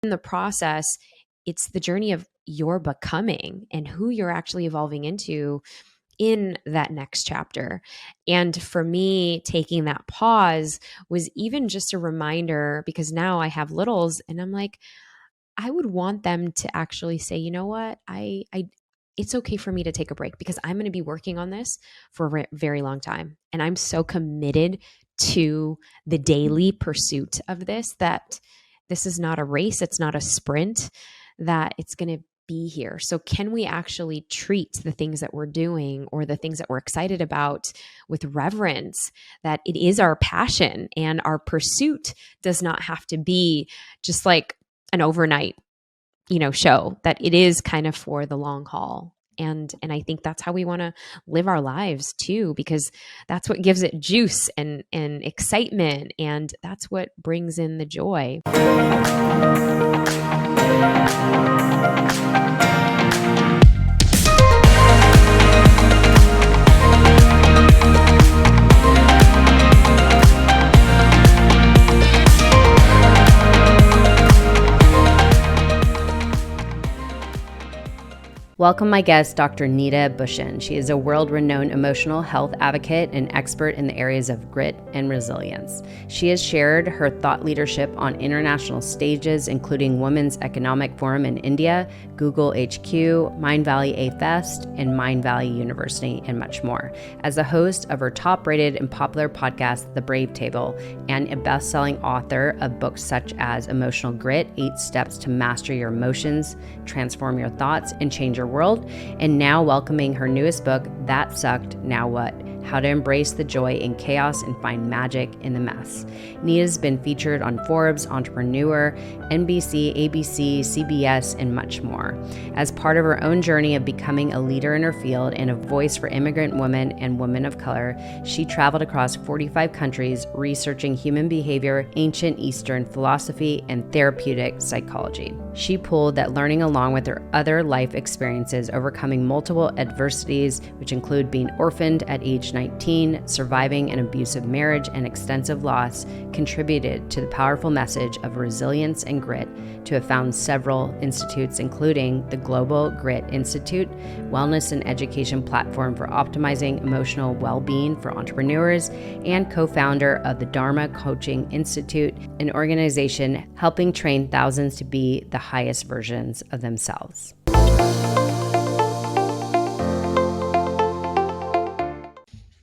in the process, it's the journey of your becoming and who you're actually evolving into in that next chapter. And for me, taking that pause was even just a reminder, because now I have littles and I'm like, I would want them to actually say, you know what, it's okay for me to take a break because I'm going to be working on this for a very long time. And I'm so committed to the daily pursuit of this that this is not a race, it's not a sprint, that it's going to be here. So, can we actually treat the things that we're doing or the things that we're excited about with reverence, that it is our passion and our pursuit does not have to be just like an overnight, show, that it is kind of for the long haul. And I think that's how we want to live our lives too, because that's what gives it juice and excitement, and that's what brings in the joy. Welcome my guest, Dr. Neeta Bhushan. She is a world-renowned emotional health advocate and expert in the areas of grit and resilience. She has shared her thought leadership on international stages, including Women's Economic Forum in India, Google HQ, Mindvalley Afest, and Mindvalley University, and much more. As a host of her top-rated and popular podcast, The Brave Table, and a best-selling author of books such as Emotional Grit, 8 Steps to Master Your Emotions, Transform Your Thoughts, and Change Your World, and now welcoming her newest book, That Sucked, Now What? How to Embrace the Joy in Chaos and Find Magic in the Mess. Neeta's been featured on Forbes, Entrepreneur, NBC, ABC, CBS, and much more. As part of her own journey of becoming a leader in her field and a voice for immigrant women and women of color, she traveled across 45 countries researching human behavior, ancient Eastern philosophy, and therapeutic psychology. She pulled that learning along with her other life experiences, overcoming multiple adversities, which include being orphaned at age 19, surviving an abusive marriage, and extensive loss, contributed to the powerful message of resilience and grit, to have found several institutes, including the Global Grit Institute, wellness and education platform for optimizing emotional well-being for entrepreneurs, and co-founder of the Dharma Coaching Institute, an organization helping train thousands to be the highest versions of themselves.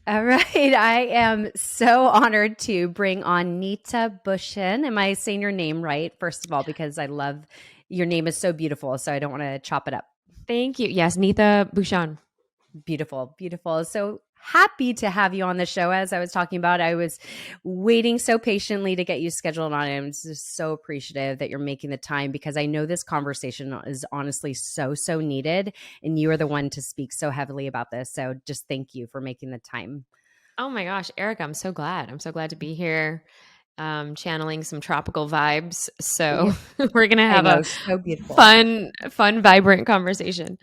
All right. I am so honored to bring on Neeta Bhushan. Am I saying your name right? First of all, because I love your name is so beautiful, so I don't want to chop it up. Thank you. Yes, Neeta Bhushan. Beautiful, beautiful. So happy to have you on the show. As I was talking about, I was waiting so patiently to get you scheduled on. I'm just so appreciative that you're making the time, because I know this conversation is honestly so needed, and you are the one to speak so heavily about this. So just thank you for making the time. Oh my gosh, Erica, I'm so glad. I'm so glad to be here, channeling some tropical vibes. So we're going to have a So beautiful. fun, vibrant conversation.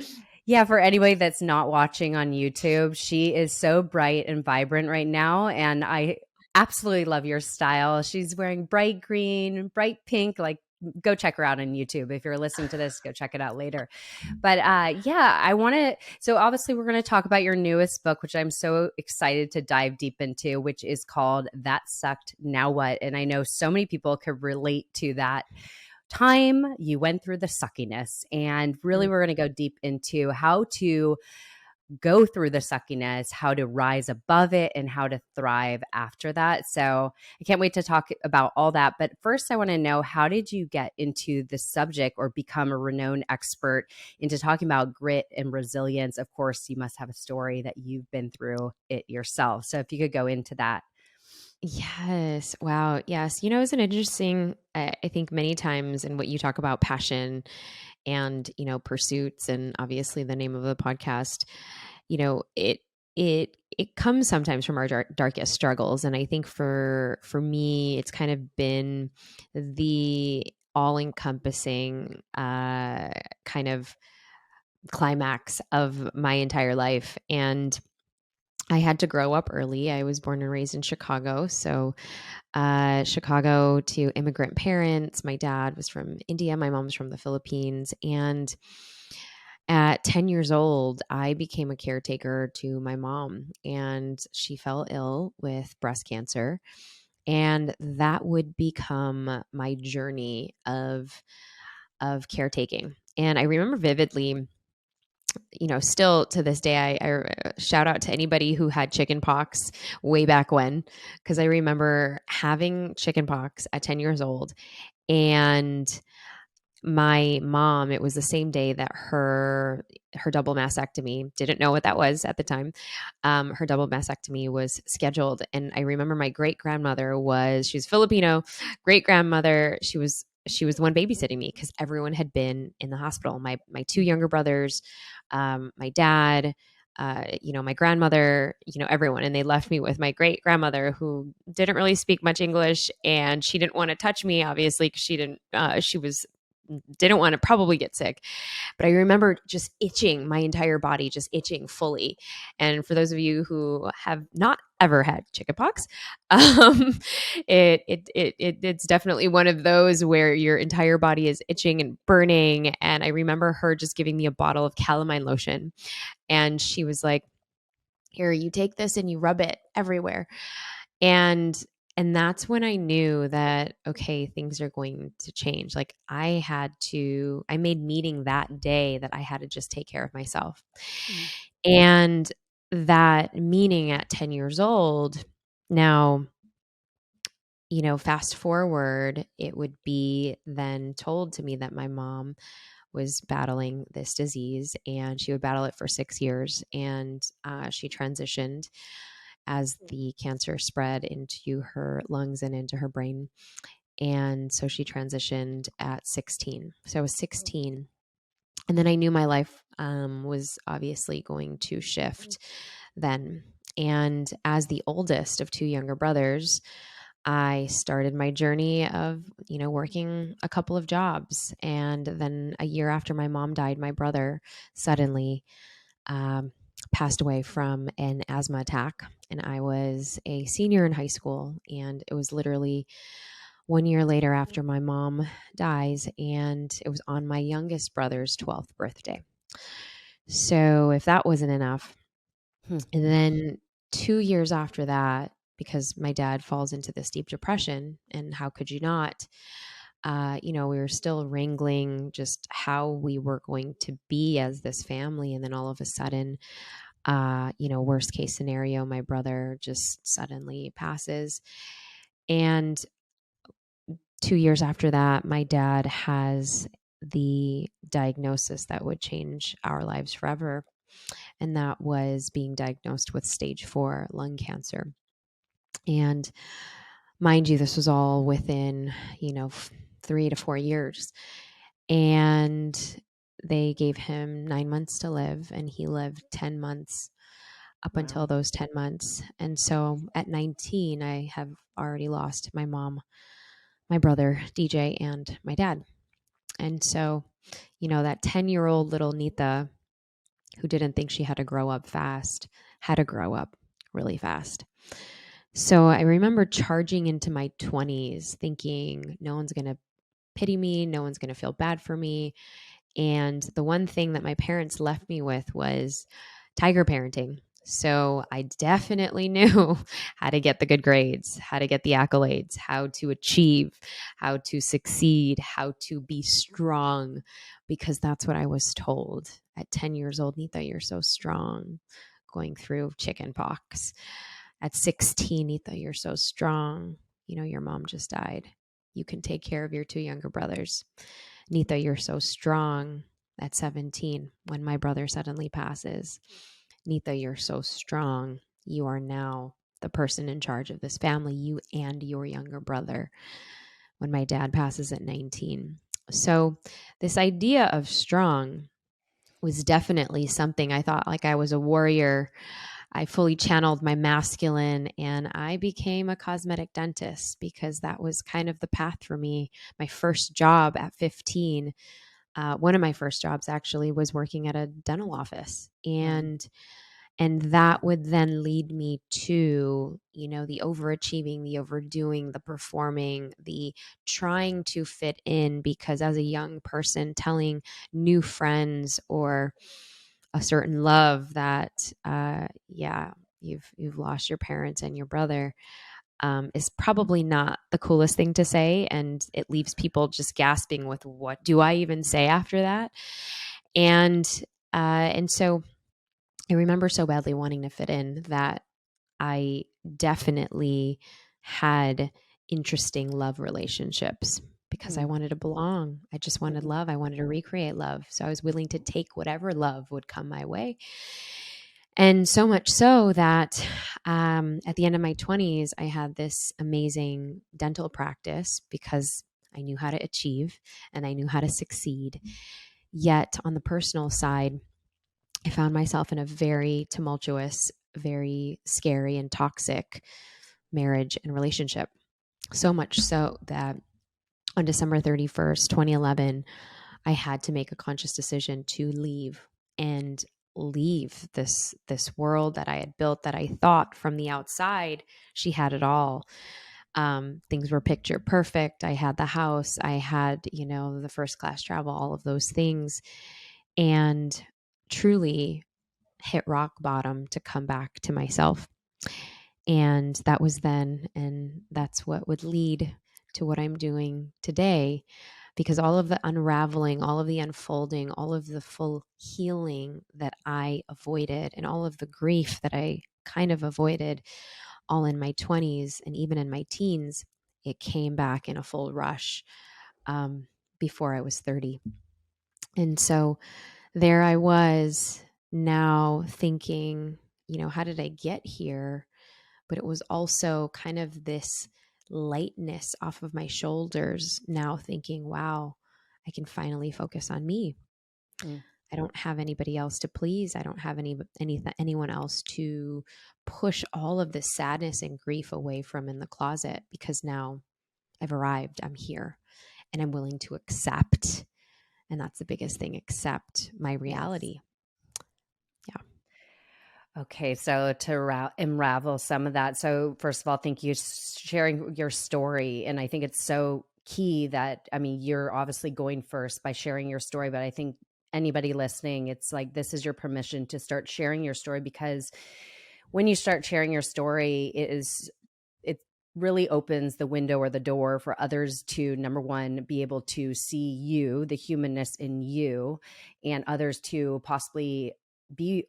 Yeah, for anybody that's not watching on YouTube, she is so bright and vibrant right now, and I absolutely love your style. She's wearing bright green, bright pink, like go check her out on YouTube. If you're listening to this, go check it out later. But yeah, I want to, so obviously we're going to talk about your newest book, which I'm so excited to dive deep into, which is called That Sucked, Now What? And I know so many people could relate to that time you went through the suckiness, and really we're going to go deep into how to go through the suckiness, how to rise above it, and how to thrive after that. So I can't wait to talk about all that. But first, I want to know, how did you get into the subject or become a renowned expert into talking about grit and resilience? Of course, you must have a story that you've been through it yourself. So if you could go into that. Yes. Wow. Yes. It's an interesting, I think many times in what you talk about passion and, pursuits, and obviously the name of the podcast, it comes sometimes from our darkest struggles. And I think for me, it's kind of been the all encompassing, kind of climax of my entire life. And I had to grow up early. I was born and raised in Chicago. So, Chicago to immigrant parents. My dad was from India. My mom's from the Philippines. And at 10 years old, I became a caretaker to my mom, and she fell ill with breast cancer. And that would become my journey of caretaking. And I remember vividly, still to this day, I shout out to anybody who had chicken pox way back when, because I remember having chicken pox at 10 years old. And my mom, it was the same day that her double mastectomy, didn't know what that was at the time. Her double mastectomy was scheduled. And I remember my great grandmother she's Filipino, great grandmother. She was the one babysitting me because everyone had been in the hospital. My two younger brothers, my dad, my grandmother, everyone. And they left me with my great grandmother who didn't really speak much English, and she didn't want to touch me, obviously, because didn't want to probably get sick. But I remember just itching, my entire body just itching fully. And for those of you who have not ever had chickenpox, it's definitely one of those where your entire body is itching and burning. And I remember her just giving me a bottle of calamine lotion, and she was like, "Here, you take this and you rub it everywhere." And that's when I knew that, okay, things are going to change. Like I made meeting that day that I had to just take care of myself. Mm. And that meaning at 10 years old, now, fast forward, it would be then told to me that my mom was battling this disease, and she would battle it for 6 years. And she transitioned as the cancer spread into her lungs and into her brain. And so she transitioned at 16. So I was 16. And then I knew my life was obviously going to shift then. And as the oldest of two younger brothers, I started my journey of, working a couple of jobs. And then a year after my mom died, my brother suddenly passed away from an asthma attack. And I was a senior in high school. And it was literally 1 year later after my mom dies. And it was on my youngest brother's 12th birthday. So if that wasn't enough, Hmm. and then 2 years after that, because my dad falls into this deep depression, and how could you not? We were still wrangling just how we were going to be as this family. And then all of a sudden, worst case scenario, my brother just suddenly passes. And 2 years after that, my dad has the diagnosis that would change our lives forever. And that was being diagnosed with stage 4 lung cancer. And mind you, this was all within, 3 to 4 years. And they gave him 9 months to live, and he lived 10 months up until those 10 months. And so at 19, I have already lost my mom, my brother, DJ, and my dad. And so, that 10-year-old little Neeta who didn't think she had to grow up fast had to grow up really fast. So I remember charging into my 20s thinking no one's going to pity me, no one's going to feel bad for me. And the one thing that my parents left me with was tiger parenting. So I definitely knew how to get the good grades, how to get the accolades, how to achieve, how to succeed, how to be strong, because that's what I was told at 10 years old. Neeta, you're so strong, going through chicken pox. At 16, Neeta, you're so strong. Your mom just died. You can take care of your two younger brothers. Neeta, you're so strong. At 17, when my brother suddenly passes. Neeta, you're so strong. You are now the person in charge of this family, you and your younger brother, when my dad passes at 19. So this idea of strong was definitely something I thought like I was a warrior. I fully channeled my masculine, and I became a cosmetic dentist because that was kind of the path for me. My first job at 15, one of my first jobs actually was working at a dental office. And And that would then lead me to, the overachieving, the overdoing, the performing, the trying to fit in, because as a young person, telling new friends or a certain love that, yeah, you've lost your parents and your brother, is probably not the coolest thing to say. And it leaves people just gasping with, what do I even say after that? And, and so I remember so badly wanting to fit in that I definitely had interesting love relationships because I Mm. wanted to belong. I just wanted love. I wanted to recreate love. So I was willing to take whatever love would come my way. And so much so that at the end of my 20s, I had this amazing dental practice because I knew how to achieve and I knew how to succeed. Yet on the personal side, I found myself in a very tumultuous, very scary, and toxic marriage and relationship. So much so that on December 31st, 2011, I had to make a conscious decision to leave and leave this world that I had built, that I thought from the outside she had it all. Things were picture perfect. I had the house, I had, the first class travel, all of those things. And truly hit rock bottom to come back to myself. And that was then. And that's what would lead to what I'm doing today. Because all of the unraveling, all of the unfolding, all of the full healing that I avoided, and all of the grief that I kind of avoided all in my 20s and even in my teens, it came back in a full rush um, before I was 30. And so there I was now thinking, how did I get here? But it was also kind of this lightness off of my shoulders, now thinking, wow, I can finally focus on me. Mm. I don't have anybody else to please. I don't have anyone else to push all of this sadness and grief away from in the closet, because now I've arrived. I'm here and I'm willing to accept. And that's the biggest thing, accept my Yes. reality. Yeah. Okay, so to unravel some of that. So first of all, thank you sharing your story, and I think it's so key that, I mean, you're obviously going first by sharing your story, but I think anybody listening, it's like this is your permission to start sharing your story, because when you start sharing your story, it really opens the window or the door for others to, number one, be able to see you, the humanness in you, and others to possibly be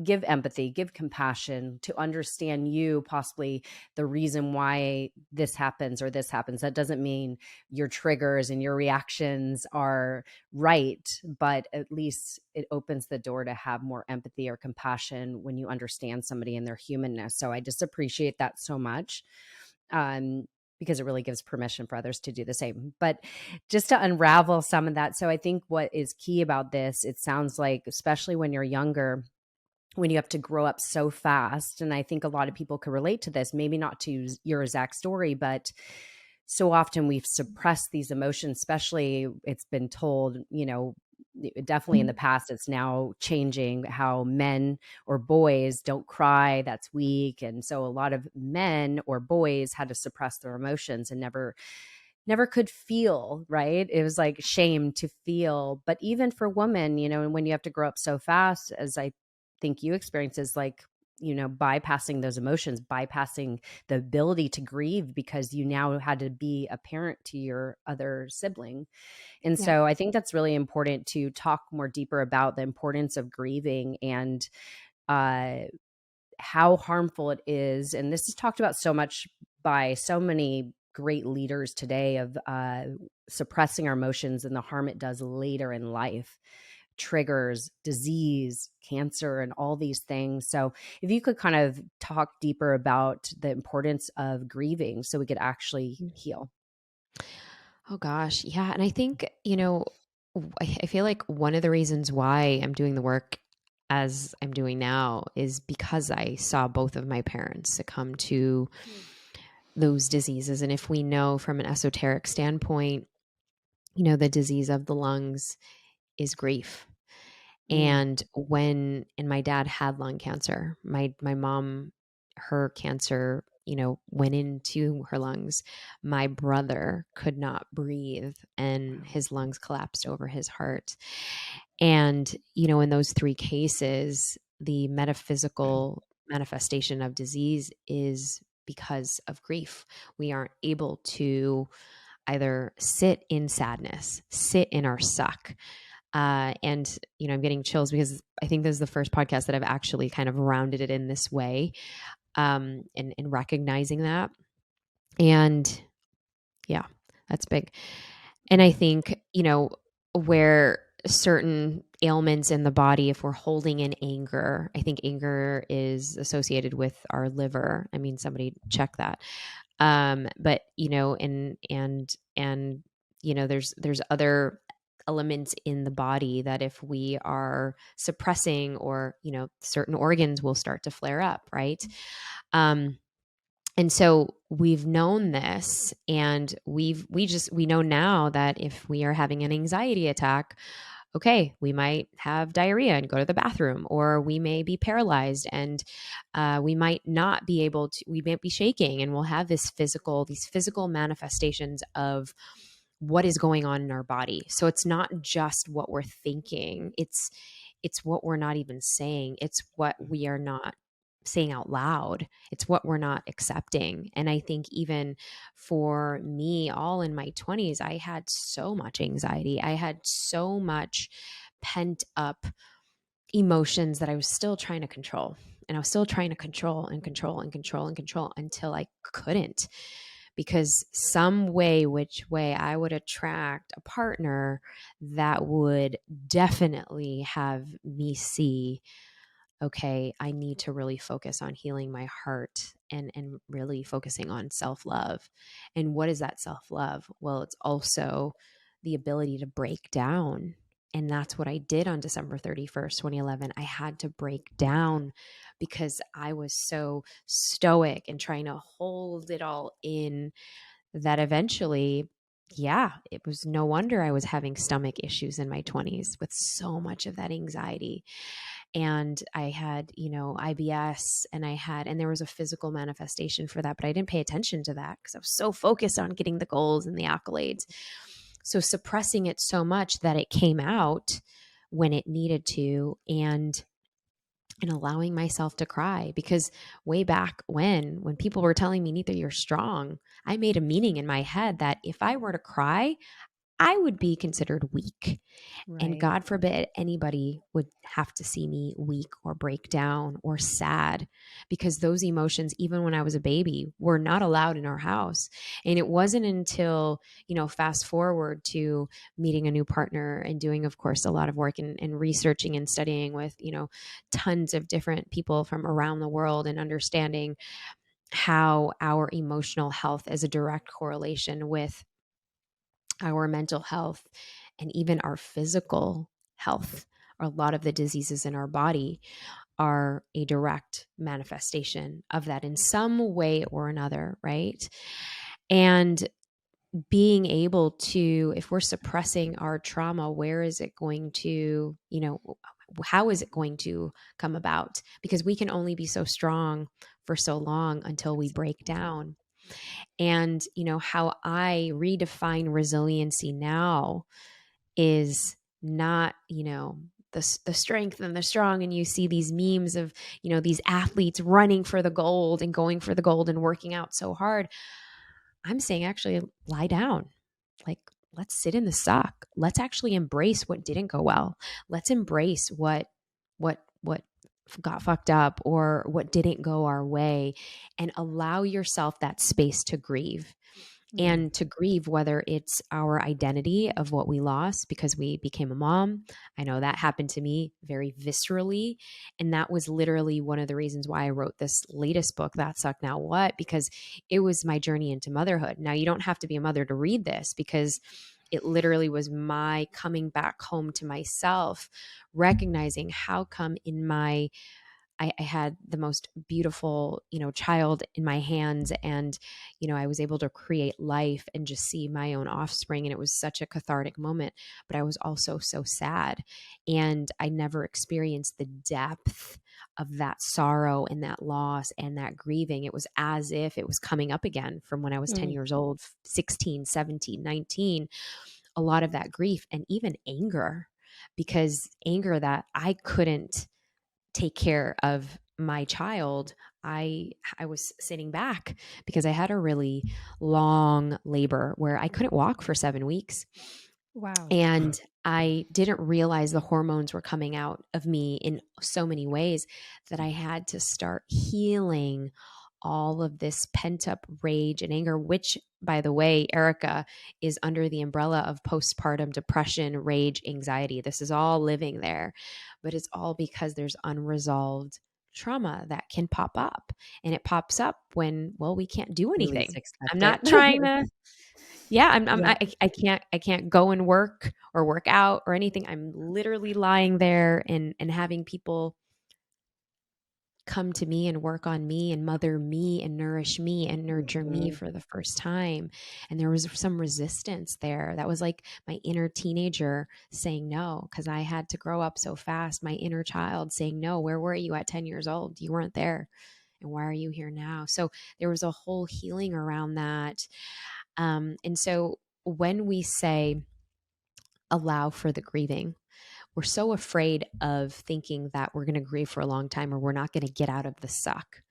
give empathy, give compassion, to understand you, possibly the reason why this happens or this happens. That doesn't mean your triggers and your reactions are right, but at least it opens the door to have more empathy or compassion when you understand somebody and their humanness. So I just appreciate that so much. Um, because it really gives permission for others to do the same. But just to unravel some of that. So I think what is key about this, it sounds like, especially when you're younger, when you have to grow up so fast. And I think a lot of people can relate to this, maybe not to your exact story, but so often we've suppressed these emotions, especially it's been told, definitely in the past, it's now changing how men or boys don't cry. That's weak. And so a lot of men or boys had to suppress their emotions and never could feel, right? It was like shame to feel. But even for women, and when you have to grow up so fast, as I think you experience, is like, bypassing those emotions, bypassing the ability to grieve because you now had to be a parent to your other sibling. And Yeah. so I think that's really important to talk more deeper about the importance of grieving and uh, how harmful it is. And this is talked about so much by so many great leaders today of suppressing our emotions and the harm it does later in life, triggers, disease, cancer, and all these things. So if you could kind of talk deeper about the importance of grieving so we could actually heal. Oh gosh. Yeah. And I think, I feel like one of the reasons why I'm doing the work as I'm doing now is because I saw both of my parents succumb to those diseases. And if we know from an esoteric standpoint, the disease of the lungs is grief. Mm. And my dad had lung cancer. My mom, her cancer, went into her lungs. My brother could not breathe and Wow. his lungs collapsed over his heart. And, in those three cases, the metaphysical manifestation of disease is because of grief. We aren't able to either sit in sadness, sit in our suck. And, I'm getting chills because I think this is the first podcast that I've actually kind of rounded it in this way, and recognizing that. And yeah, that's big. And I think, where certain ailments in the body, if we're holding in anger, I think anger is associated with our liver. I mean, somebody check that. But, and, there's other elements in the body that if we are suppressing, or, certain organs will start to flare up. Right. Um, and so we've known this, and we know now that if we are having an anxiety attack, okay, we might have diarrhea and go to the bathroom, or we may be paralyzed, and we might not be able to, we might be shaking, and we'll have these physical manifestations of what is going on in our body. So it's not just what we're thinking. It's what we're not even saying. It's what we are not saying out loud. It's what we're not accepting. And I think even for me, all in my 20s, I had so much anxiety. I had so much pent up emotions that I was still trying to control. And I was still trying to control and control and control and control until I couldn't. Because some way, which way, I would attract a partner that would definitely have me see, okay, I need to really focus on healing my heart, and really focusing on self-love. And what is that self-love? Well, it's also the ability to break down. And that's what I did on December 31st, 2011. I had to break down because I was so stoic and trying to hold it all in, that eventually, yeah, it was no wonder I was having stomach issues in my 20s with so much of that anxiety. And I had, IBS, and there was a physical manifestation for that, but I didn't pay attention to that because I was so focused on getting the goals and the accolades. So suppressing it so much that it came out when it needed to, and allowing myself to cry, because way back when people were telling me, Neeta, you're strong, I made a meaning in my head that if I were to cry, I would be considered weak. And Right. God forbid anybody would have to see me weak or break down or sad, because those emotions, even when I was a baby, were not allowed in our house. And it wasn't until, fast forward to meeting a new partner and doing, of course, a lot of work and researching and studying with, tons of different people from around the world, and understanding how our emotional health is a direct correlation with our mental health and even our physical health. A lot of the diseases in our body are a direct manifestation of that in some way or another, right? And being able to, if we're suppressing our trauma, where is it going to, how is it going to come about? Because we can only be so strong for so long until we break down. And, how I redefine resiliency now is not, the strength and the strong. And you see these memes of, these athletes running for the gold and going for the gold and working out so hard. I'm saying, actually, lie down. Like, let's sit in the suck. Let's actually embrace what didn't go well. Let's embrace what got fucked up, or what didn't go our way, and allow yourself that space to grieve. Mm. And to grieve, whether it's our identity of what we lost because we became a mom. I know that happened to me very viscerally. And that was literally one of the reasons why I wrote this latest book, That Suck Now What, because it was my journey into motherhood. Now, you don't have to be a mother to read this, because it literally was my coming back home to myself, recognizing how come in my I had the most beautiful, child in my hands, and, I was able to create life and just see my own offspring. And it was such a cathartic moment, but I was also so sad. And I never experienced the depth of that sorrow and that loss and that grieving. It was as if it was coming up again from when I was 10 Mm. years old, 16, 17, 19. A lot of that grief and even anger, because anger that I couldn't take care of my child. I was sitting back because I had a really long labor where I couldn't walk for 7 weeks. Wow. And I didn't realize the hormones were coming out of me in so many ways that I had to start healing all of this pent up rage and anger, which, by the way, Erica, is under the umbrella of postpartum depression, rage, anxiety. This is all living there, but it's all because there's unresolved trauma that can pop up. And it pops up when, well, we can't do You least anything. I'm expect it. not trying to, yeah, Yeah. I can't go and work or work out or anything. I'm literally lying there and having people come to me and work on me and mother me and nourish me and nurture me Mhm. for the first time. And there was some resistance there. That was like my inner teenager saying no, because I had to grow up so fast. My inner child saying no. Where were you at 10 years old? You weren't there. And why are you here now? So there was a whole healing around that. And so when we say allow for the grieving, we're so afraid of thinking that we're going to grieve for a long time or we're not going to get out of the suck.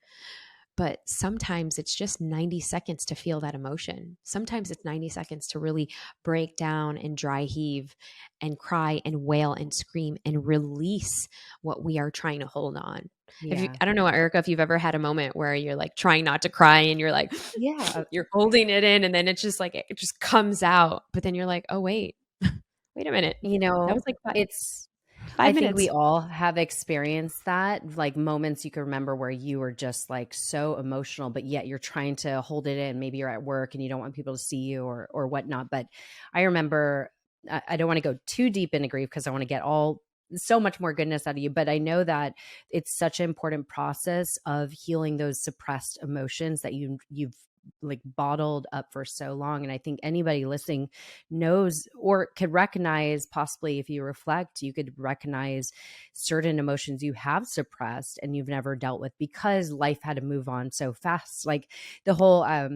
But sometimes it's just 90 seconds to feel that emotion. Sometimes it's 90 seconds to really break down and dry heave and cry and wail and scream and release what we are trying to hold on. Yeah. I don't know, Erica, if you've ever had a moment where you're like trying not to cry and you're like, Yeah. you're holding it in and then it's just like, it just comes out. But then you're like, oh, wait a minute. You That was know, like it's I five think we minutes. all have experienced that, like moments you can remember where you were just like so emotional, but yet you're trying to hold it in. Maybe you're at work and you don't want people to see you or whatnot. But I remember, I don't want to go too deep into grief because I want to get all so much more goodness out of you. But I know that it's such an important process of healing those suppressed emotions that you've like bottled up for so long. And I think anybody listening knows or could recognize, possibly if you reflect, you could recognize certain emotions you have suppressed and you've never dealt with because life had to move on so fast. Like the whole I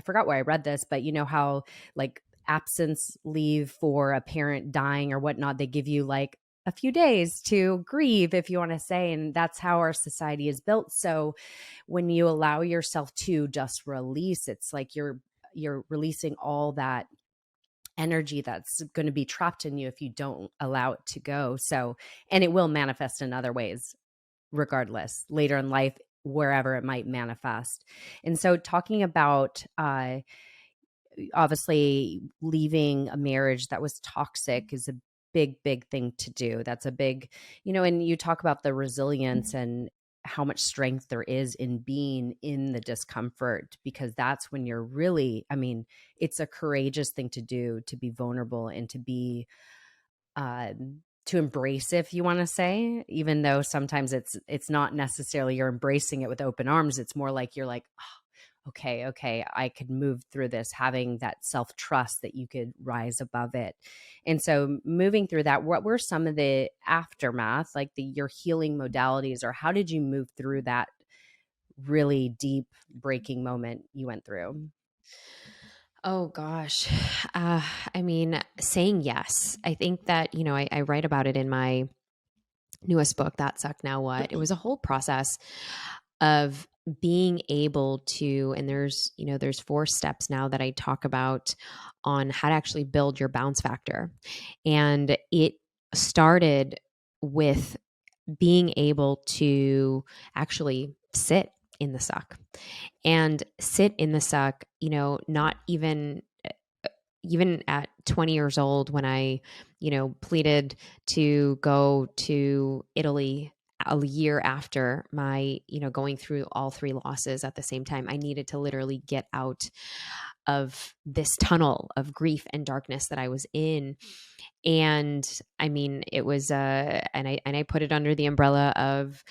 forgot where I read this, but you know how like absence leave for a parent dying or whatnot, they give you like a few days to grieve, if you want to say. And that's how our society is built. So when you allow yourself to just release, it's like you're releasing all that energy that's going to be trapped in you if you don't allow it to go. So, and it will manifest in other ways regardless later in life, wherever it might manifest. And so talking about obviously leaving a marriage that was toxic is a big thing to do. That's a big, and you talk about the resilience and how much strength there is in being in the discomfort, because that's when you're really, I mean, it's a courageous thing to do, to be vulnerable and to be to embrace, if you want to say, even though sometimes it's not necessarily you're embracing it with open arms. It's more like you're like, okay, I could move through this, having that self-trust that you could rise above it. And so moving through that, what were some of the aftermath, like your healing modalities, or how did you move through that really deep breaking moment you went through? Oh gosh. I mean, saying yes. I think that, I write about it in my newest book, That Suck Now What. It was a whole process of being able to, and there's 4 steps now that I talk about on how to actually build your bounce factor. And it started with being able to actually sit in the suck and sit in the suck, not even at 20 years old when I, pleaded to go to Italy a year after my, going through all three losses at the same time, I needed to literally get out of this tunnel of grief and darkness that I was in. And I mean, it was, and I put it under the umbrella of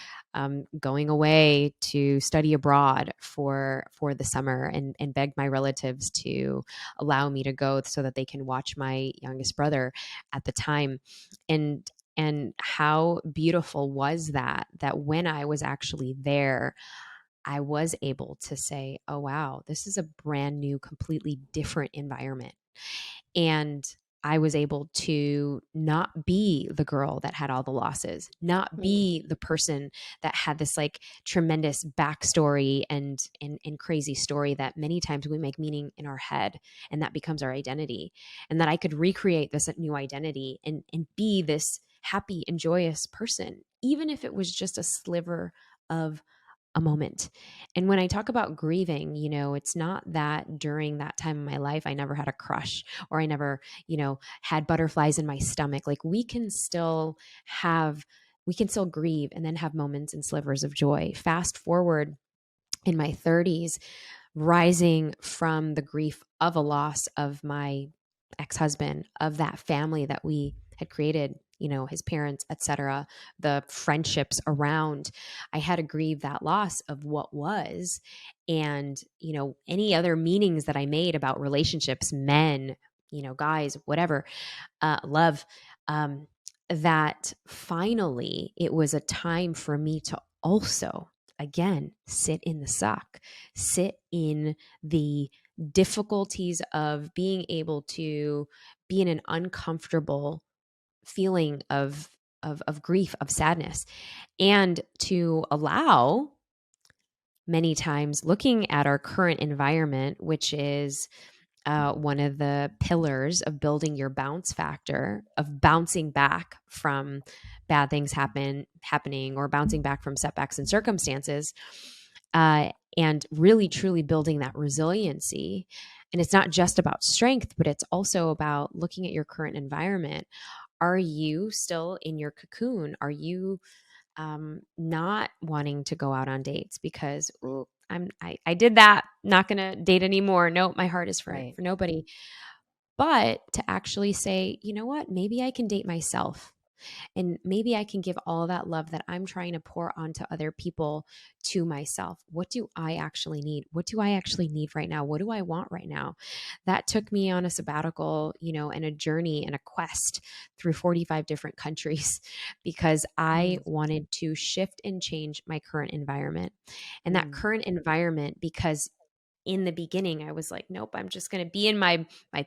going away to study abroad for the summer, and begged my relatives to allow me to go so that they can watch my youngest brother at the time. And how beautiful was that when I was actually there, I was able to say, oh, wow, this is a brand new, completely different environment. And I was able to not be the girl that had all the losses, not be the person that had this like tremendous backstory and crazy story that many times we make meaning in our head, and that becomes our identity. And that I could recreate this new identity and be this happy and joyous person, even if it was just a sliver of a moment. And when I talk about grieving, it's not that during that time of my life I never had a crush, or I never, had butterflies in my stomach. Like we can still grieve and then have moments and slivers of joy. Fast forward in my 30s, rising from the grief of a loss of my ex-husband, of that family that we had created, his parents, etc., the friendships around. I had to grieve that loss of what was, and any other meanings that I made about relationships, men, guys, whatever, love, um, that finally it was a time for me to also, again, sit in the suck, sit in the difficulties of being able to be in an uncomfortable feeling of grief, of sadness, and to allow, many times, looking at our current environment, which is one of the pillars of building your bounce factor, of bouncing back from bad things happening, or bouncing back from setbacks and circumstances, and really truly building that resiliency. And it's not just about strength, but it's also about looking at your current environment. Are you still in your cocoon? Are you not wanting to go out on dates because, ooh, I did that, not gonna date anymore. Nope, my heart is Right. for nobody. But to actually say, you know what, maybe I can date myself. And maybe I can give all that love that I'm trying to pour onto other people to myself. What do I actually need? What do I actually need right now? What do I want right now? That took me on a sabbatical, and a journey and a quest through 45 different countries because I Mm. wanted to shift and change my current environment. And that Mm. current environment, because in the beginning I was like, nope, I'm just going to be in my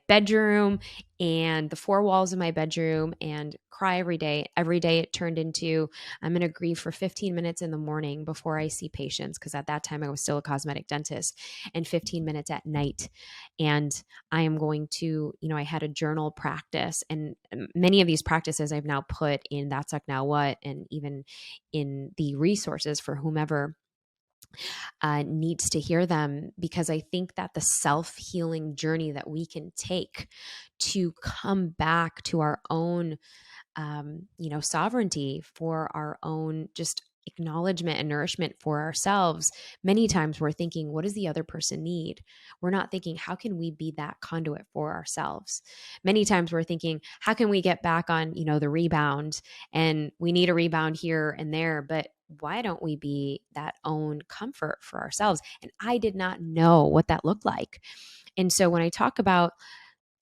bedroom and the four walls of my bedroom and cry every day. Every day it turned into, I'm going to grieve for 15 minutes in the morning before I see patients, because at that time I was still a cosmetic dentist, and 15 minutes at night. And I am going to, I had a journal practice, and many of these practices I've now put in That's Like Now What, and even in the resources for whomever needs to hear them, because I think that the self-healing journey that we can take to come back to our own, sovereignty, for our own just acknowledgement and nourishment for ourselves. Many times we're thinking, what does the other person need? We're not thinking, how can we be that conduit for ourselves? Many times we're thinking, how can we get back on, the rebound? And we need a rebound here and there, but why don't we be that own comfort for ourselves? And I did not know what that looked like. And so when I talk about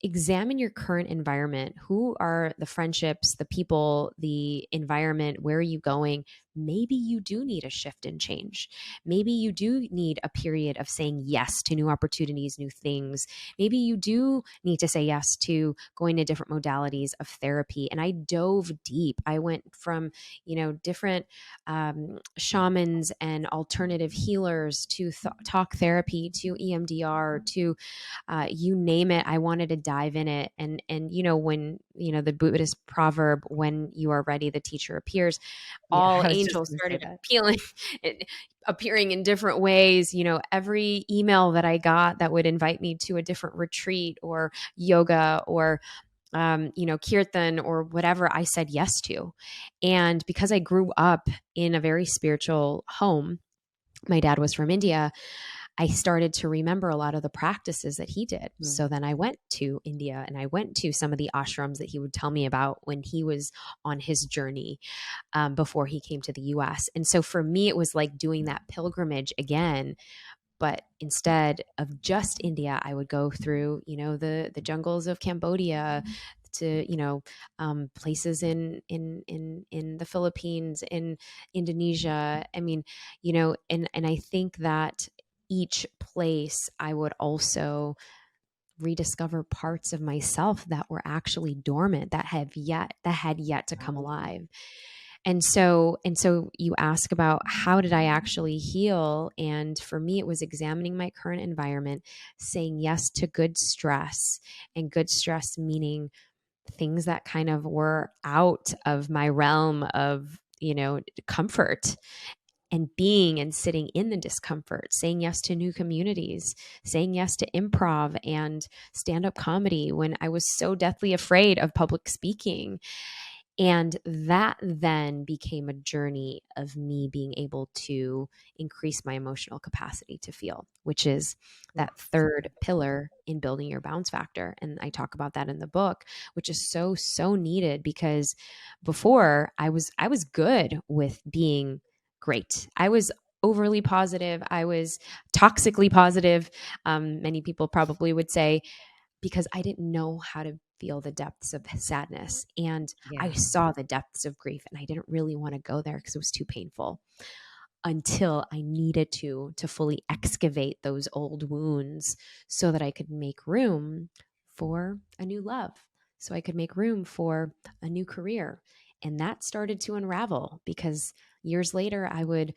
examine your current environment, who are the friendships, the people, the environment, where are you going? Maybe you do need a shift and change. Maybe you do need a period of saying yes to new opportunities, new things. Maybe you do need to say yes to going to different modalities of therapy. And I dove deep. I went from, different shamans and alternative healers to talk therapy, to EMDR, to you name it. I wanted to dive in it. And when, the Buddhist proverb, when you are ready, the teacher appears, Yeah, all I was just angels going to say started that. appearing in different ways. Every email that I got that would invite me to a different retreat or yoga or kirtan or whatever I said yes to. And because I grew up in a very spiritual home, my dad was from India, I started to remember a lot of the practices that he did. Mm. So then I went to India and I went to some of the ashrams that he would tell me about when he was on his journey, before he came to the US. And so for me, it was like doing that pilgrimage again. But instead of just India, I would go through, the jungles of Cambodia, to places in the Philippines, in Indonesia. I mean, and I think that each place I would also rediscover parts of myself that were actually dormant, that had yet to come Wow. alive. And so you ask about how did I actually heal? And for me, it was examining my current environment, saying yes to good stress, and good stress meaning things that kind of were out of my realm of, comfort, and being and sitting in the discomfort, saying yes to new communities, saying yes to improv and stand up comedy when I was so deathly afraid of public speaking. And that then became a journey of me being able to increase my emotional capacity to feel, which is Ooh, that so third good. pillar in building your bounce factor. And I talk about that in the book, which is so, so needed, because before I was good with being great. I was overly positive. I was toxically positive. Many people probably would say, because I didn't know how to feel the depths of sadness. And I Yeah. saw the depths of grief, and I didn't really want to go there because it was too painful, until I needed to fully excavate those old wounds so that I could make room for a new love, so I could make room for a new career. And that started to unravel, because years later I would,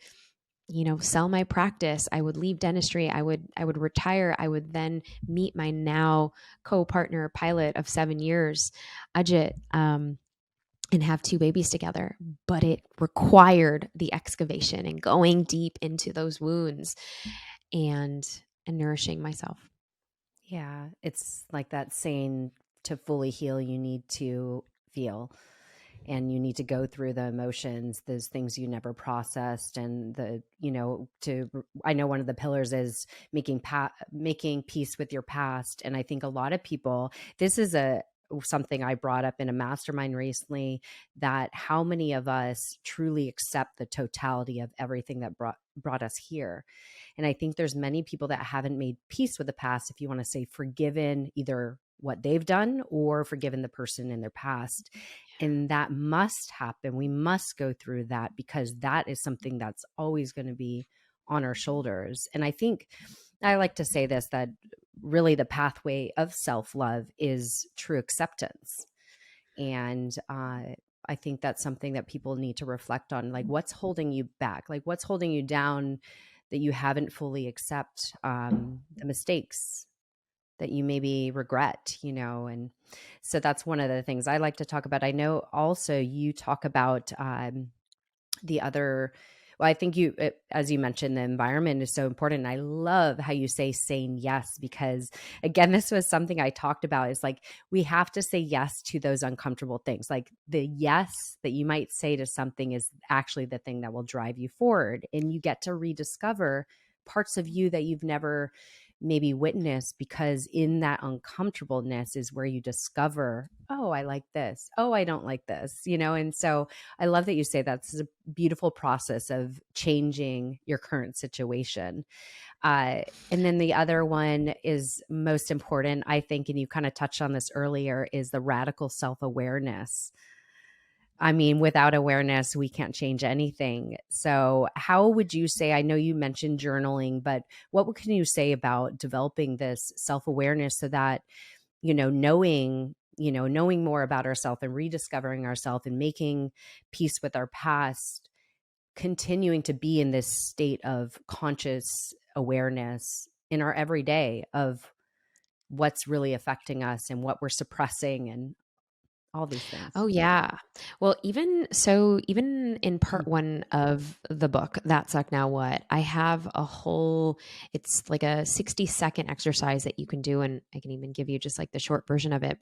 sell my practice. I would leave dentistry. I would retire. I would then meet my now co-partner pilot of 7 years, Ajit, and have two babies together. But it required the excavation and going deep into those wounds, and nourishing myself. Yeah. It's like that saying, to fully heal, you need to feel, and you need to go through the emotions, those things you never processed. And I know one of the pillars is making peace with your past. And I think a lot of people, this is something I brought up in a mastermind recently, that how many of us truly accept the totality of everything that brought us here. And I think there's many people that haven't made peace with the past, if you want to say forgiven either what they've done or forgiven the person in their past. And that must happen. We must go through that, because that is something that's always going to be on our shoulders. And I think I like to say this, that really the pathway of self-love is true acceptance. And I think that's something that people need to reflect on. Like, what's holding you back? Like, what's holding you down, that you haven't fully accept the mistakes that you maybe regret, and so that's one of the things I like to talk about. I know also you talk about the other, well, I think as you mentioned, the environment is so important. I love how you say saying yes, because again, this was something I talked about, is like, we have to say yes to those uncomfortable things. Like, the yes that you might say to something is actually the thing that will drive you forward, and you get to rediscover parts of you that you've never maybe witnessed, because in that uncomfortableness is where you discover, oh, I like this, oh, I don't like this, and so I love that you say that's a beautiful process of changing your current situation. And then the other one is most important, I think, and you kind of touched on this earlier, is the radical self-awareness. I mean, without awareness, we can't change anything. So, how would you say? I know you mentioned journaling, but what can you say about developing this self awareness, so that, knowing more about ourselves and rediscovering ourselves and making peace with our past, continuing to be in this state of conscious awareness in our everyday of what's really affecting us and what we're suppressing and all these things. Oh yeah. Well, even in part one of the book, That Suck Now What, I have a whole, it's like a 60-second exercise that you can do. And I can even give you just like the short version of it.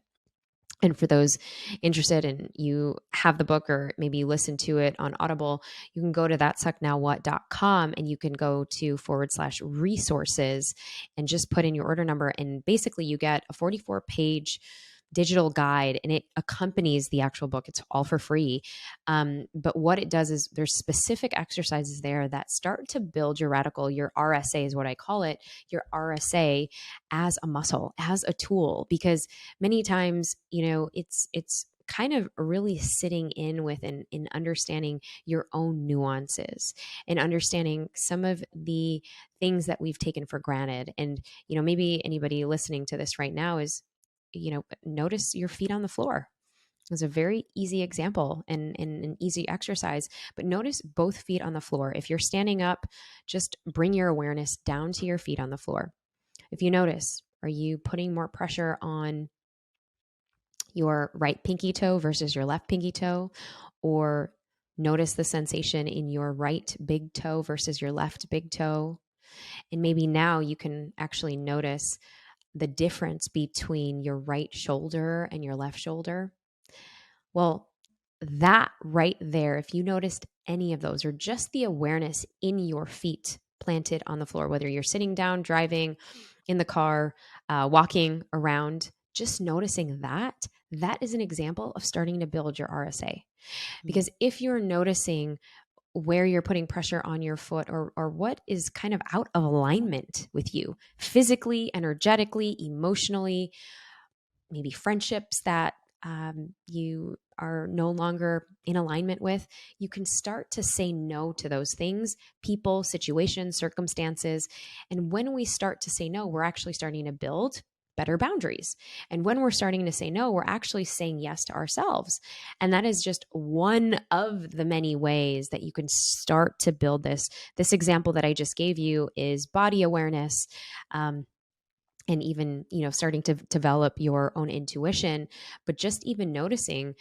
And for those interested and you have the book or maybe you listen to it on Audible, you can go to thatsucknowwhat.com and you can go to /resources and just put in your order number. And basically you get a 44-page digital guide and it accompanies the actual book. It's all for free. But what it does is there's specific exercises there that start to build your your RSA is what I call it, your RSA as a muscle, as a tool, because many times, it's kind of really sitting in with and in understanding your own nuances and understanding some of the things that we've taken for granted. And, maybe anybody listening to this right now is, notice your feet on the floor. It's a very easy example and an easy exercise, but notice both feet on the floor. If you're standing up, just bring your awareness down to your feet on the floor. If you notice, are you putting more pressure on your right pinky toe versus your left pinky toe? Or notice the sensation in your right big toe versus your left big toe. And maybe now you can actually notice the difference between your right shoulder and your left shoulder. Well, that right there, if you noticed any of those, or just the awareness in your feet planted on the floor, whether you're sitting down, driving, in the car, walking around, just noticing that, that is an example of starting to build your RSA. Because if you're noticing where you're putting pressure on your foot or what is kind of out of alignment with you physically, energetically, emotionally, maybe friendships that you are no longer in alignment with, you can start to say no to those things, people, situations, circumstances. And when we start to say no, we're actually starting to build better boundaries. And when we're starting to say no, we're actually saying yes to ourselves. And that is just one of the many ways that you can start to build this. This example that I just gave you is body awareness. And even, starting to develop your own intuition, but just even noticing,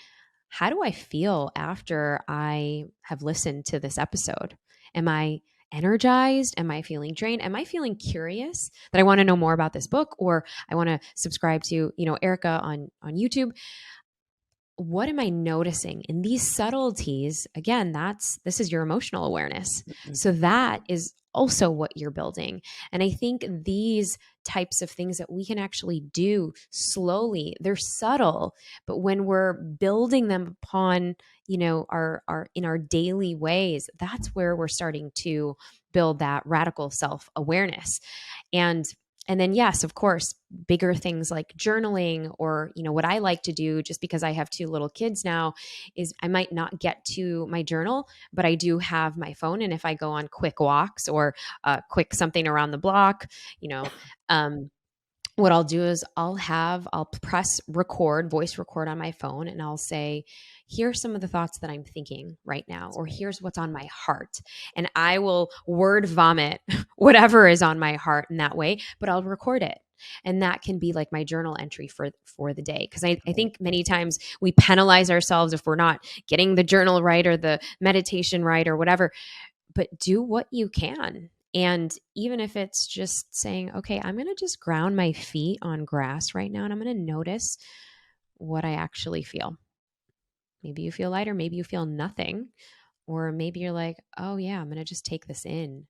how do I feel after I have listened to this episode? Am I energized? Am I feeling drained? Am I feeling curious that I want to know more about this book, or I want to subscribe to, Erica on YouTube? What am I noticing in these subtleties? Again, this is your emotional awareness. So that is also what you're building. And I think these types of things that we can actually do slowly, they're subtle, but when we're building them upon, our in our daily ways, that's where we're starting to build that radical self-awareness. And then, yes, of course, bigger things like journaling, or, what I like to do, just because I have 2 little kids now, is I might not get to my journal, but I do have my phone. And if I go on quick walks or quick something around the block, um, what I'll do is I'll press record, voice record on my phone, and I'll say, here's some of the thoughts that I'm thinking right now, or here's what's on my heart. And I will word vomit whatever is on my heart in that way, but I'll record it. And that can be like my journal entry for the day. Because I think many times we penalize ourselves if we're not getting the journal right or the meditation right or whatever, but do what you can. And even if it's just saying, okay, I'm going to just ground my feet on grass right now and I'm going to notice what I actually feel. Maybe you feel lighter, maybe you feel nothing, or maybe you're like, oh yeah, I'm going to just take this in,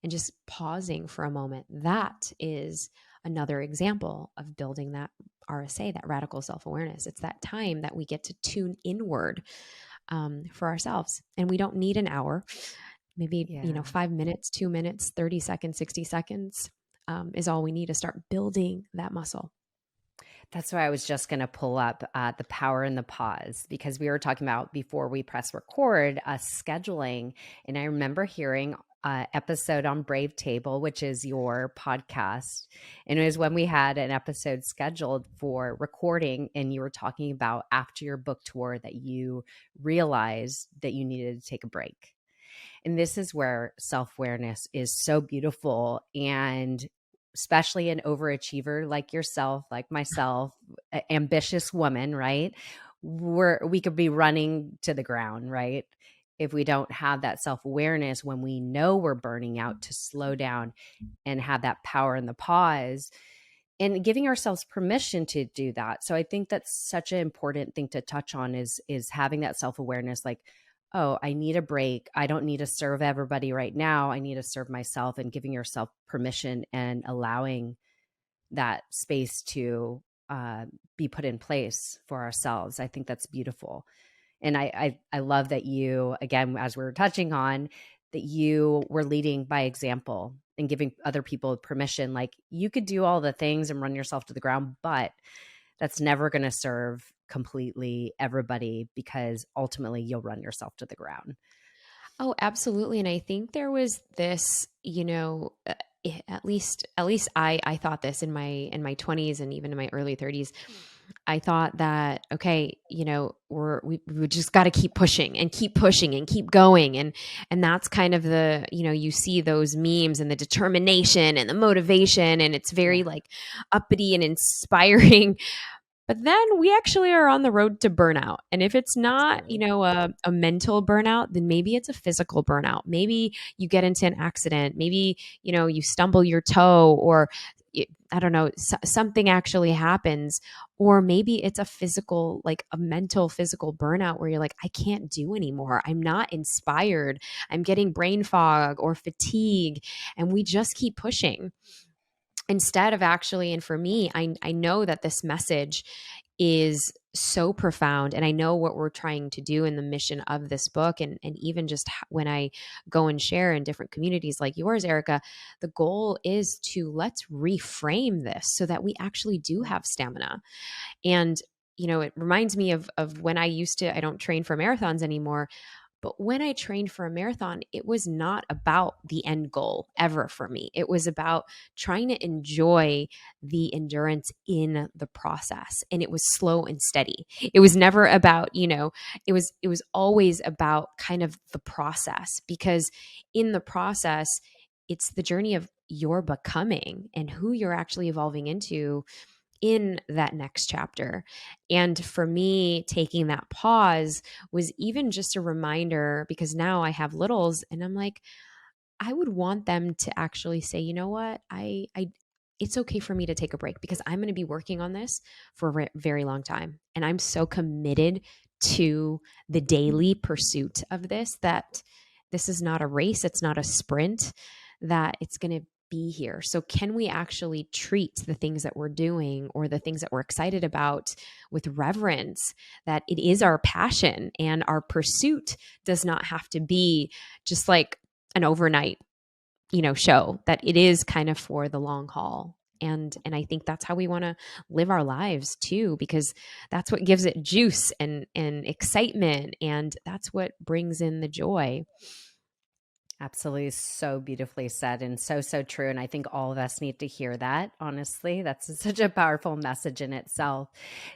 and just pausing for a moment. That is another example of building that RSA, that radical self-awareness. It's that time that we get to tune inward for ourselves. And we don't need an hour. Maybe, 5 minutes, 2 minutes, 30 seconds, 60 seconds is all we need to start building that muscle. That's why I was just going to pull up the power in the pause, because we were talking about, before we press record, scheduling. And I remember hearing episode on Brave Table, which is your podcast. And it was when we had an episode scheduled for recording, and you were talking about after your book tour that you realized that you needed to take a break. And this is where self-awareness is so beautiful. And especially an overachiever like yourself, like myself, ambitious woman, right? We could be running to the ground, right? If we don't have that self-awareness when we know we're burning out, to slow down and have that power in the pause. and giving ourselves permission to do that. So I think that's such an important thing to touch on is having that self-awareness, like, oh, I need a break. I don't need to serve everybody right now. I need to serve myself, and giving yourself permission and allowing that space to be put in place for ourselves. I think that's beautiful. And I love that you, again, as we were touching on, that you were leading by example and giving other people permission. Like, you could do all the things and run yourself to the ground, but that's never going to serve completely everybody, because ultimately you'll run yourself to the ground. Oh, absolutely. And I think there was this, at least I thought this in my 20s and even in my early 30s. I thought that, okay, we just got to keep pushing and keep pushing and keep going, and that's kind of the, you see those memes and the determination and the motivation, and it's very Yeah. like uppity and inspiring. But then we actually are on the road to burnout. And if it's not, Absolutely. a mental burnout, then maybe it's a physical burnout. Maybe you get into an accident. Maybe, you stumble your toe, or I don't know, something actually happens. Or maybe it's a physical, like a mental physical burnout where you're like, I can't do anymore. I'm not inspired. I'm getting brain fog or fatigue. And we just keep pushing instead of actually. And for me, I know that this message is so profound, and I know what we're trying to do in the mission of this book, and even just when I go and share in different communities like yours, Erica, the goal is to let's reframe this so that we actually do have stamina. And it reminds me of when I don't train for marathons anymore, but when I trained for a marathon, it was not about the end goal ever for me. It was about trying to enjoy the endurance in the process. And it was slow and steady. It was never about, it was always about kind of the process, because in the process, it's the journey of your becoming and who you're actually evolving into in that next chapter. And for me, taking that pause was even just a reminder, because now I have littles and I'm like, I would want them to actually say, you know what, it's okay for me to take a break, because I'm going to be working on this for a very long time. And I'm so committed to the daily pursuit of this that this is not a race, it's not a sprint, that it's going to be here. So, can we actually treat the things that we're doing or the things that we're excited about with reverence, that it is our passion and our pursuit does not have to be just like an overnight, show, that it is kind of for the long haul. And I think that's how we want to live our lives too, because that's what gives it juice and excitement, and that's what brings in the joy. Absolutely. So beautifully said, and so, so true. And I think all of us need to hear that. Honestly, that's such a powerful message in itself.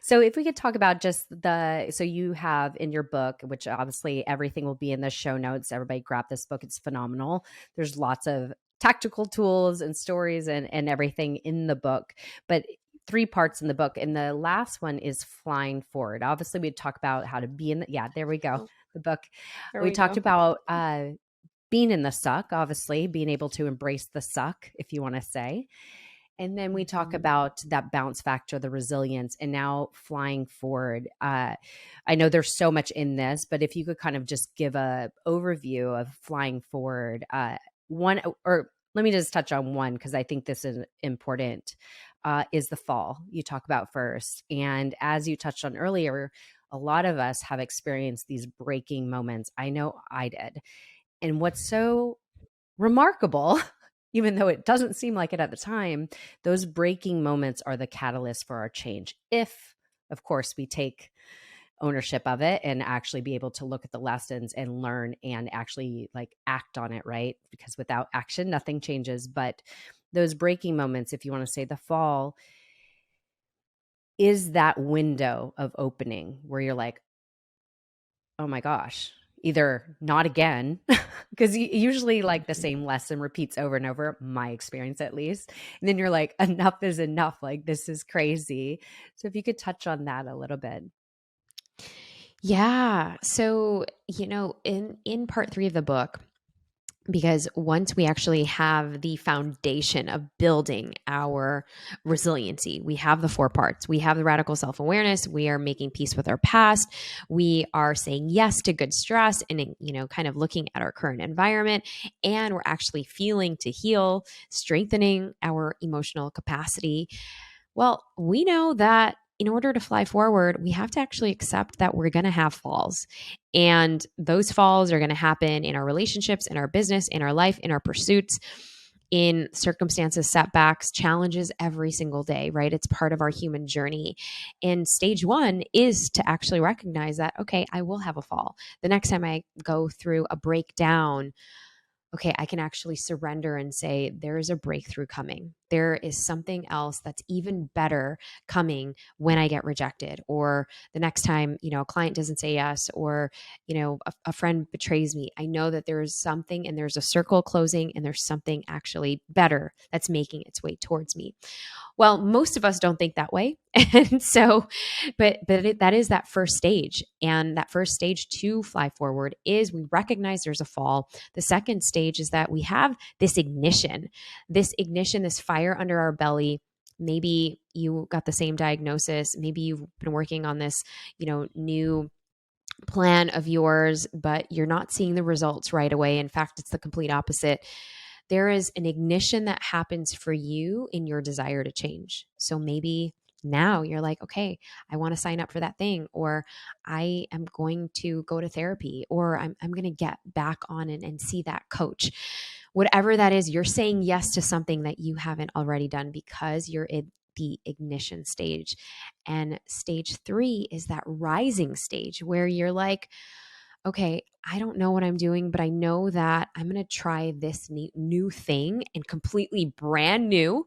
So if we could talk about just so you have in your book, which obviously everything will be in the show notes. Everybody grab this book. It's phenomenal. There's lots of tactical tools and stories and everything in the book, but three parts in the book. And the last one is flying forward. Obviously we talk about how to be yeah, there we go. Oh, The book. there We we talked go. about, being in the suck, obviously, being able to embrace the suck, if you want to say. And then we talk Mhm. about that bounce factor, the resilience, and now flying forward. I know there's so much in this, but if you could kind of just give a overview of flying forward, one, or let me just touch on one, because I think this is important, is the fall you talk about first. And as you touched on earlier, a lot of us have experienced these breaking moments. I know I did. And what's so remarkable, even though it doesn't seem like it at the time, those breaking moments are the catalyst for our change. If, of course, we take ownership of it and actually be able to look at the lessons and learn and actually like act on it, right? Because without action, nothing changes. But those breaking moments, if you want to say the fall, is that window of opening where you're like, oh my gosh, either not again, because usually like the Mhm. same lesson repeats over and over, my experience at least. And then you're like, enough is enough. Like, this is crazy. So if you could touch on that a little bit. Yeah. So, in part 3 of the book, Because once we actually have the foundation of building our resiliency, we have the four parts. We have the radical self-awareness, we are making peace with our past, we are saying yes to good stress and, kind of looking at our current environment, and we're actually feeling to heal, strengthening our emotional capacity. Well, we know that in order to fly forward, we have to actually accept that we're going to have falls. And those falls are going to happen in our relationships, in our business, in our life, in our pursuits, in circumstances, setbacks, challenges every single day, right? It's part of our human journey. And stage one is to actually recognize that, okay, I will have a fall. The next time I go through a breakdown, okay, I can actually surrender and say, there is a breakthrough coming. There is something else that's even better coming when I get rejected, or the next time, a client doesn't say yes, or, a friend betrays me. I know that there is something and there's a circle closing and there's something actually better that's making its way towards me. Well, most of us don't think that way. And so, that is that first stage. And that first stage to fly forward is we recognize there's a fall. The second stage is that we have this ignition, this fire under our belly. Maybe you got the same diagnosis. Maybe you've been working on this, new plan of yours, but you're not seeing the results right away. In fact, it's the complete opposite. There is an ignition that happens for you in your desire to change. So maybe now you're like, okay, I want to sign up for that thing, or I am going to go to therapy, or I'm going to get back on and see that coach. Whatever that is, you're saying yes to something that you haven't already done because you're in the ignition stage. And stage three is that rising stage where you're like, okay, I don't know what I'm doing, but I know that I'm going to try this new thing and completely brand new.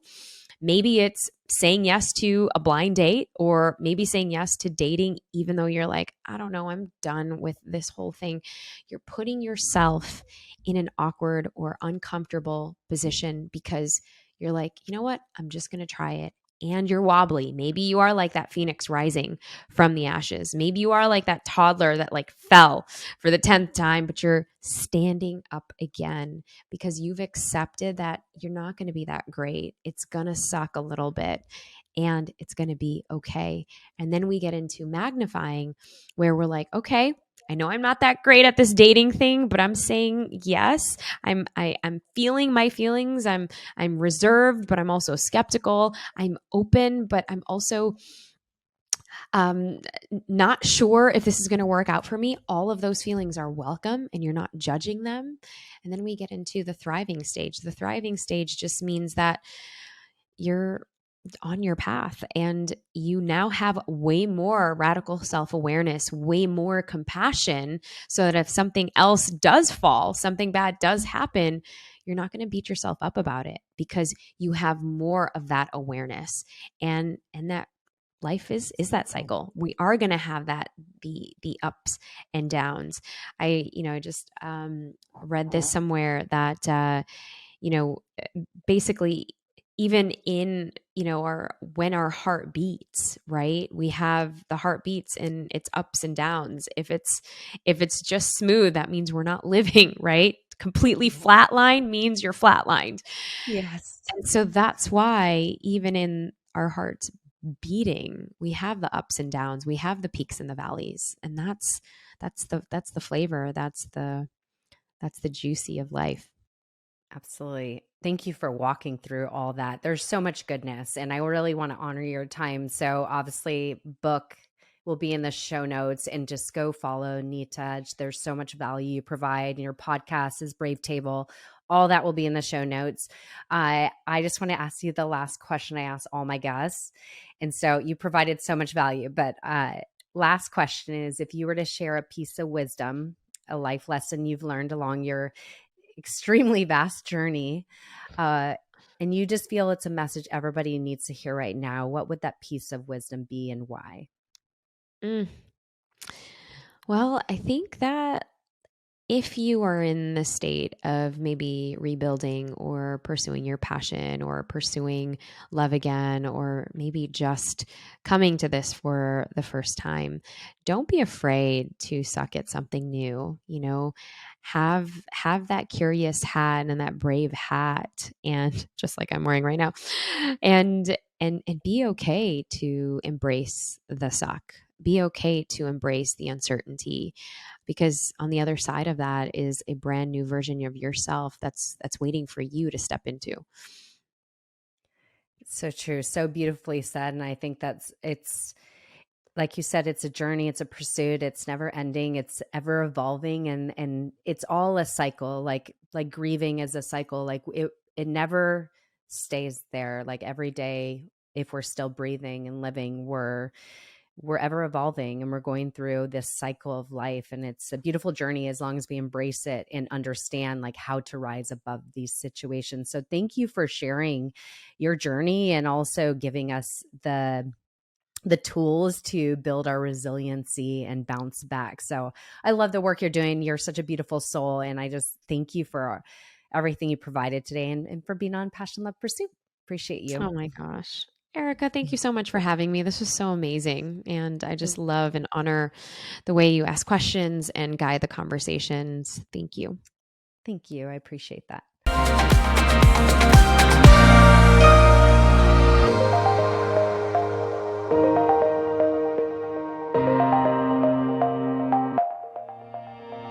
Maybe it's saying yes to a blind date, or maybe saying yes to dating, even though you're like, I don't know, I'm done with this whole thing. You're putting yourself in an awkward or uncomfortable position because you're like, you know what? I'm just going to try it. And you're wobbly. Maybe you are like that phoenix rising from the ashes. Maybe you are like that toddler that like fell for the 10th time, but you're standing up again because you've accepted that you're not going to be that great. It's going to suck a little bit and it's going to be okay. And then we get into magnifying where we're like, okay, I know I'm not that great at this dating thing, but I'm saying yes. I'm feeling my feelings. I'm reserved, but I'm also skeptical. I'm open, but I'm also um, not sure if this is going to work out for me. All of those feelings are welcome and you're not judging them. And then we get into the thriving stage. The thriving stage just means that you're on your path and you now have way more radical self-awareness, way more compassion, so that if something else does fall, something bad does happen, you're not going to beat yourself up about it because you have more of that awareness. And that life is that cycle. We are going to have that, the ups and downs. I just read this somewhere that basically, even in our when our heart beats, right, we have the heart beats and its ups and downs. If it's just smooth, that means we're not living, right? Completely flatline means you're flatlined. Yes. And so that's why even in our hearts beating, we have the ups and downs, we have the peaks and the valleys, and that's the flavor, that's the juicy of life. Absolutely. Thank you for walking through all that. There's so much goodness, and I really want to honor your time. So, obviously, book will be in the show notes, and just go follow Neeta. There's so much value you provide. Your podcast is Brave Table. All that will be in the show notes. I just want to ask you the last question I ask all my guests. And so, you provided so much value. But last question is, if you were to share a piece of wisdom, a life lesson you've learned along your extremely vast journey, uh, and you just feel it's a message everybody needs to hear right now, what would that piece of wisdom be and why? Mm. Well, I think that if you are in the state of maybe rebuilding or pursuing your passion or pursuing love again, or maybe just coming to this for the first time, don't be afraid to suck at something new. You know, have that curious hat and that brave hat, and just like I'm wearing right now, and and be okay to embrace the suck. Be okay to embrace the uncertainty, because on the other side of that is a brand new version of yourself that's waiting for you to step into. So true. So beautifully said. And I think it's like you said, it's a journey, it's a pursuit, it's never ending, it's ever evolving, and it's all a cycle. Like grieving is a cycle. Like it never stays there. Like every day, if we're still breathing and living, we're ever evolving, and we're going through this cycle of life, and it's a beautiful journey as long as we embrace it and understand like how to rise above these situations. So thank you for sharing your journey and also giving us the tools to build our resiliency and bounce back. So I love the work you're doing. You're such a beautiful soul, and I just thank you for everything you provided today, and for being on Passion Love Pursuit. Appreciate you. Oh my gosh. Erica, thank you so much for having me. This was so amazing. And I just love and honor the way you ask questions and guide the conversations. Thank you. Thank you. I appreciate that.